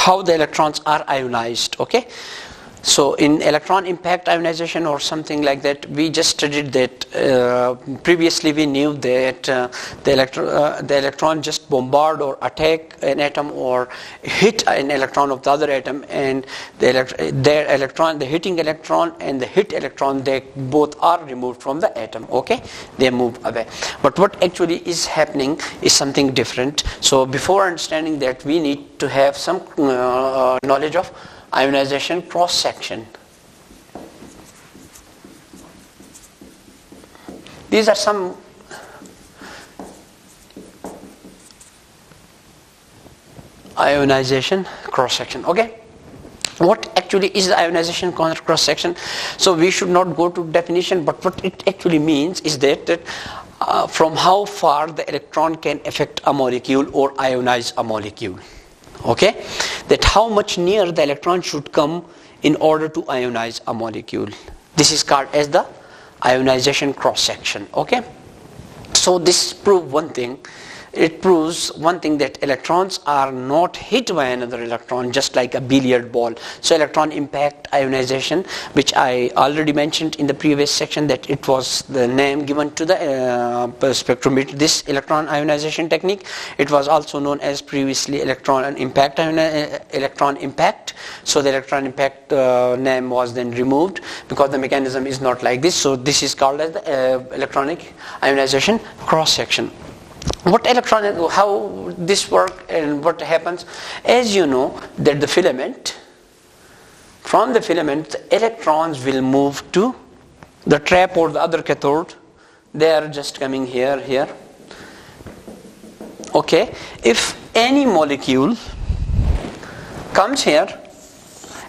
how the electrons are ionized. Okay, so in electron impact ionization or something like that, we just studied that previously. We knew that the electron just bombard or attack an atom or hit an electron of the other atom, and the hitting electron and the hit electron, they both are removed from the atom. Okay, they move away. But what actually is happening is something different. So before understanding that, we need to have some knowledge of ionization cross-section. These are some ionization cross-section. Okay, what actually is the ionization cross-section? So we should not go to definition, but what it actually means is that from how far the electron can affect a molecule or ionize a molecule. Okay, that how much near the electron should come in order to ionize a molecule. This is called as the ionization cross-section. Okay, so this proves one thing. It proves one thing, that electrons are not hit by another electron just like a billiard ball. So electron impact ionization, which I already mentioned in the previous section, that it was the name given to the spectrometer, this electron ionization technique. It was also known as previously electron impact. So the electron impact name was then removed because the mechanism is not like this. So this is called as the electronic ionization cross-section. What electron, how this works and what happens? As you know, that the filament, from the filament, the electrons will move to the trap or the other cathode. They are just coming here. Okay, if any molecule comes here,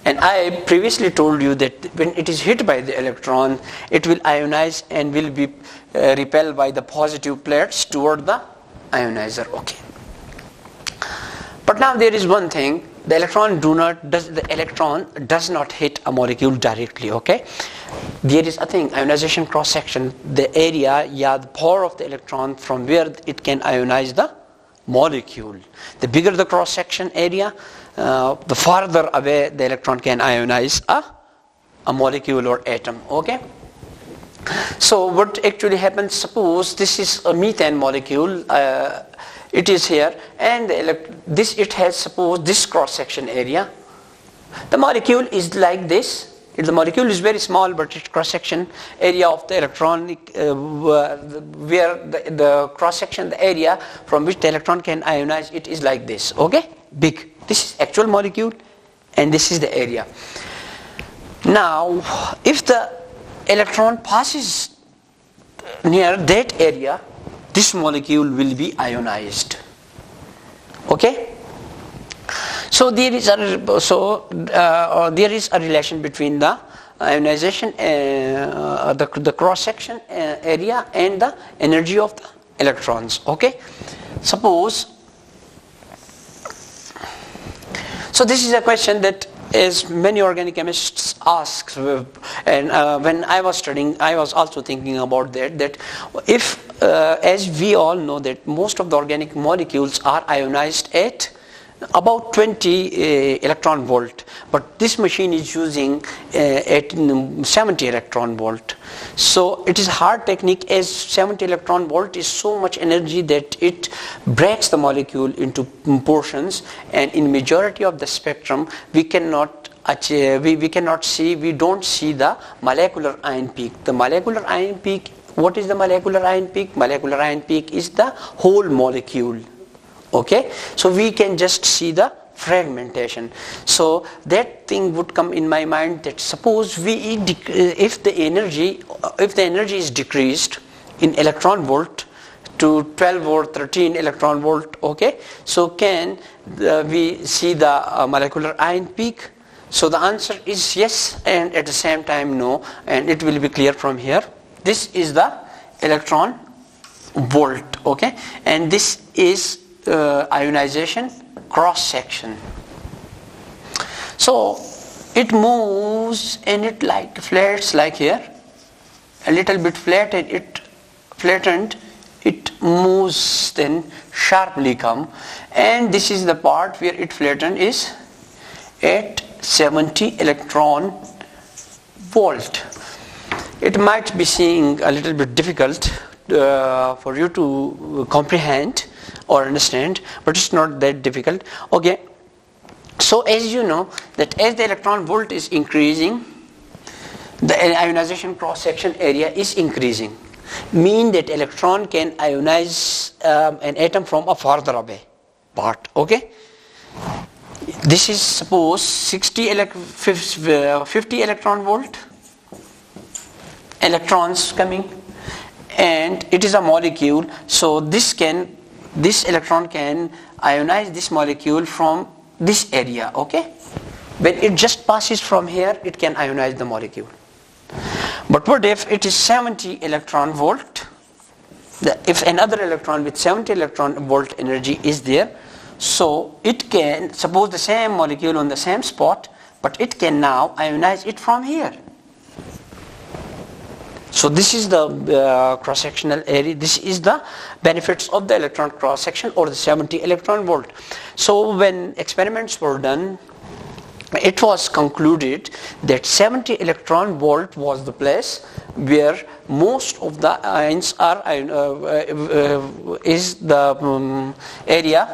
and I previously told you that when it is hit by the electron, it will ionize and will be repelled by the positive plates toward the ionizer. Okay, but now there is one thing: the electron does not hit a molecule directly. Okay, there is a thing, ionization cross section, the area, the power of the electron from where it can ionize the molecule. The bigger the cross section area, the farther away the electron can ionize a molecule or atom. Okay, so what actually happens, suppose this is a methane molecule, it is here, and it has, suppose, this cross section area. The molecule is like this. The molecule is very small, but its cross section area of the electronic where the cross section, the area from which the electron can ionize, it is like this. Okay, big. This is actual molecule, and this is the area. Now, if the electron passes near that area, this molecule will be ionized. Okay, so there is a relation between the ionization, the cross section area, and the energy of the electrons. Okay, suppose. So this is a question that, as many organic chemists ask, and when I was studying, I was also thinking about that if, as we all know, that most of the organic molecules are ionized at about 20 electron volt, but this machine is using at 70 electron volt. So it is a hard technique, as 70 electron volt is so much energy that it breaks the molecule into portions, and in majority of the spectrum we cannot see, we don't see the molecular ion peak. The molecular ion peak, what is the molecular ion peak? Molecular ion peak is the whole molecule. Okay, so we can just see the fragmentation. So that thing would come in my mind, that suppose if the energy is decreased in electron volt to 12 or 13 electron volt, okay, so can we see the molecular ion peak? So the answer is yes, and at the same time no, and it will be clear from here. This is the electron volt, okay, and this is ionization cross section. So it moves and it like flats, like here, a little bit flattened, it moves, then sharply come, and this is the part where it flattened is at 70 electron volt. It might be seeming a little bit difficult for you to comprehend or understand, but it's not that difficult. Okay, so as you know that as the electron volt is increasing, the ionization cross-section area is increasing, mean that electron can ionize an atom from a farther away part. Okay, this is suppose 50 electron volt electrons coming, and it is a molecule, so this electron can ionize this molecule from this area. Okay, when it just passes from here, it can ionize the molecule. But what if it is 70 electron volt? If another electron with 70 electron volt energy is there, so it can, suppose the same molecule on the same spot, but it can now ionize it from here. So this is the cross-sectional area. This is the benefits of the electron cross-section or the 70 electron volt. So when experiments were done, it was concluded that 70 electron volt was the place where most of the ions are is the area,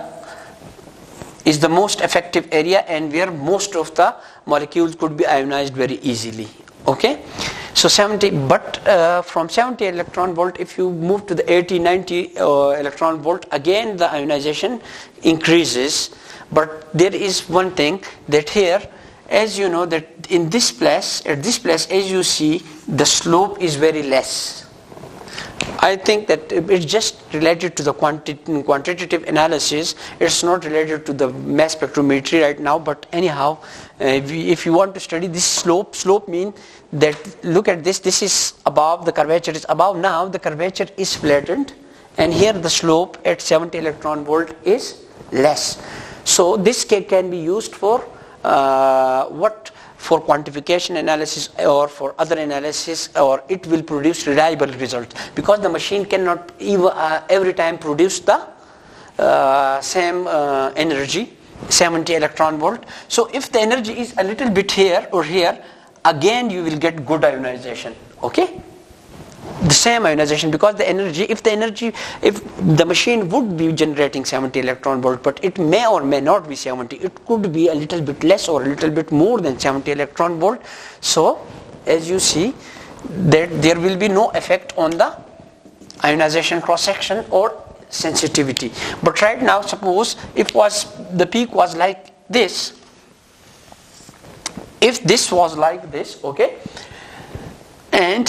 is the most effective area, and where most of the molecules could be ionized very easily. Okay, so 70, but from 70 electron volt, if you move to the 80, 90 electron volt, again the ionization increases. But there is one thing that here, as you know, that in this place, at this place, as you see, the slope is very less. I think that it's just related to the quantitative analysis. It's not related to the mass spectrometry right now. But anyhow, if you want to study this slope means that, look at this. This is above, the curvature is above. Now the curvature is flattened, and here the slope at 70 electron volt is less. So this can be used for for quantification analysis or for other analysis, or it will produce reliable results, because the machine cannot even every time produce the same energy, 70 electron volt. So if the energy is a little bit here or here, again you will get good ionization. Okay, the same ionization, because the energy, if the machine would be generating 70 electron volt, but it may or may not be 70, it could be a little bit less or a little bit more than 70 electron volt. So as you see that there will be no effect on the ionization cross-section or sensitivity. But right now, suppose if the peak was like this, if this was like this, okay, and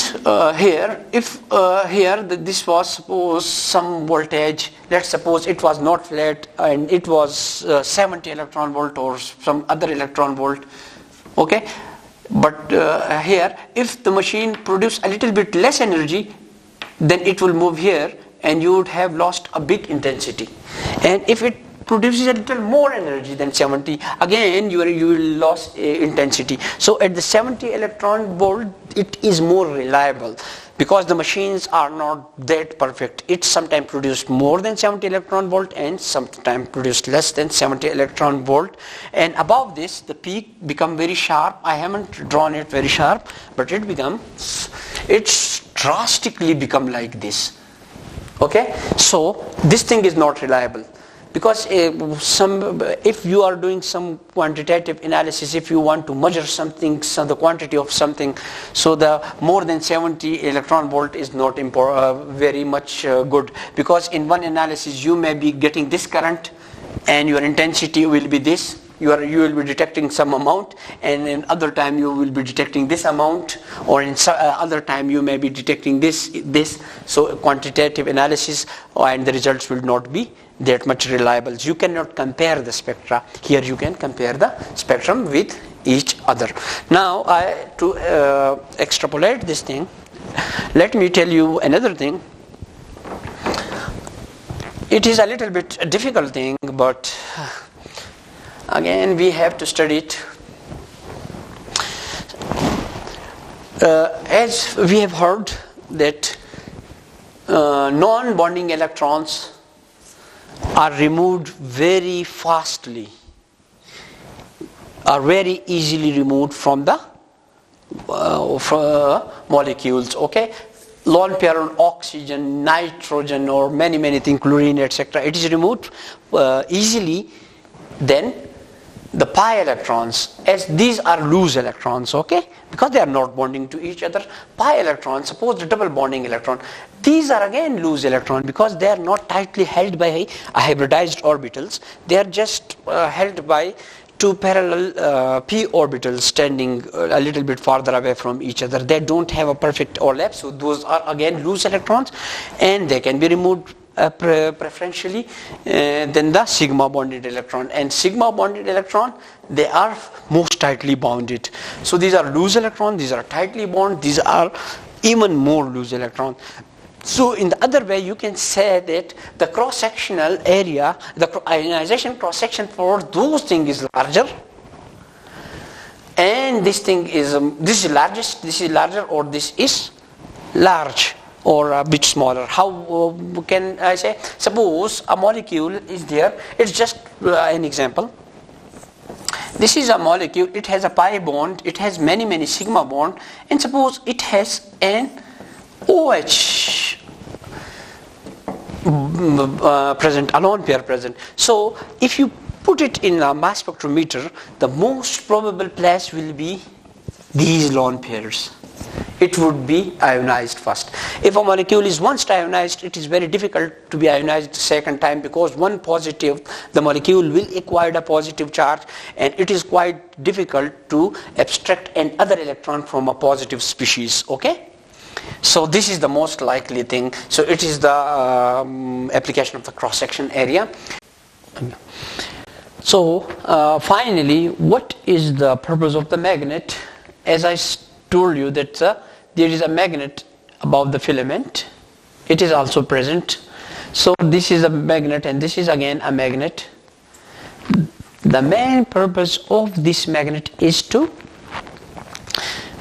here, if this was suppose some voltage, let's suppose it was not flat and it was 70 electron volt or some other electron volt, okay, but here, if the machine produce a little bit less energy, then it will move here and you would have lost a big intensity. And if it produces a little more energy than 70, again you will lose intensity. So at the 70 electron volt, it is more reliable, because the machines are not that perfect. It sometimes produced more than 70 electron volt and sometimes produced less than 70 electron volt. And above this, the peak become very sharp. I haven't drawn it very sharp, but it's drastically become like this. Okay, so this thing is not reliable. Because if you are doing some quantitative analysis, if you want to measure something, the quantity of something, so the more than 70 electron volt is not very much good, because in one analysis you may be getting this current and your intensity will be this. You will be detecting some amount, and in other time you will be detecting this amount, or in other time you may be detecting this. So quantitative analysis and the results will not be that much reliable. You cannot compare the spectra. Here you can compare the spectrum with each other. Now to extrapolate this thing, let me tell you another thing. It is a little bit a difficult thing, but again we have to study it. As we have heard that non-bonding electrons are removed very fastly are very easily removed from the molecules. Okay, lone pair on oxygen, nitrogen, or many things, chlorine, etc. It is removed easily. Then the pi electrons, as these are loose electrons, okay, because they are not bonding to each other. Pi electrons, suppose the double bonding electron, these are again loose electron because they are not tightly held by hybridized orbitals. They are just held by two parallel p orbitals standing a little bit farther away from each other. They don't have a perfect overlap, so those are again loose electrons, and they can be removed preferentially than the sigma bonded electron. And sigma bonded electron, they are most tightly bonded. So these are loose electrons, these are tightly bonded, these are even more loose electrons. So in the other way, you can say that the cross-sectional area, the ionization cross-section for those things is larger, and this thing is this is largest, this is larger, or this is large, or a bit smaller. How can I say? Suppose a molecule is there. It's just an example. This is a molecule. It has a pi bond. It has many sigma bond, and suppose it has an OH present, a lone pair present. So if you put it in a mass spectrometer, the most probable place will be these lone pairs. It would be ionized first. If a molecule is once ionized, it is very difficult to be ionized the second time, because one positive, the molecule will acquire a positive charge, and it is quite difficult to abstract another electron from a positive species. Okay? So this is the most likely thing. So it is the application of the cross-section area. So finally, what is the purpose of the magnet? As I told you that there is a magnet above the filament. It is also present. So this is a magnet, and this is again a magnet. The main purpose of this magnet is to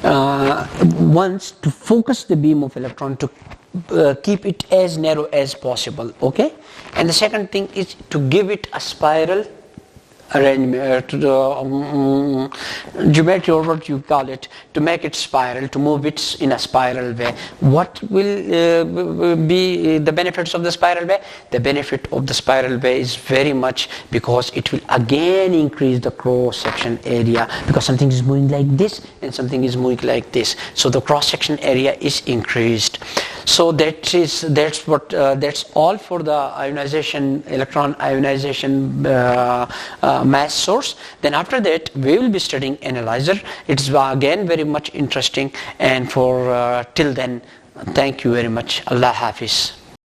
to focus the beam of electron, to keep it as narrow as possible. Okay, and the second thing is to give it a spiral arrangement, to the geometry, or what you call it, to make it spiral, to move it in a spiral way. What will be the benefits of the spiral way? The benefit of the spiral way is very much, because it will again increase the cross-section area, because something is moving like this and something is moving like this. So the cross-section area is increased. So that's all for the ionization, electron ionization mass source. Then after that we will be studying analyzer. It's again very much interesting, and for till then, thank you very much. Allah Hafiz.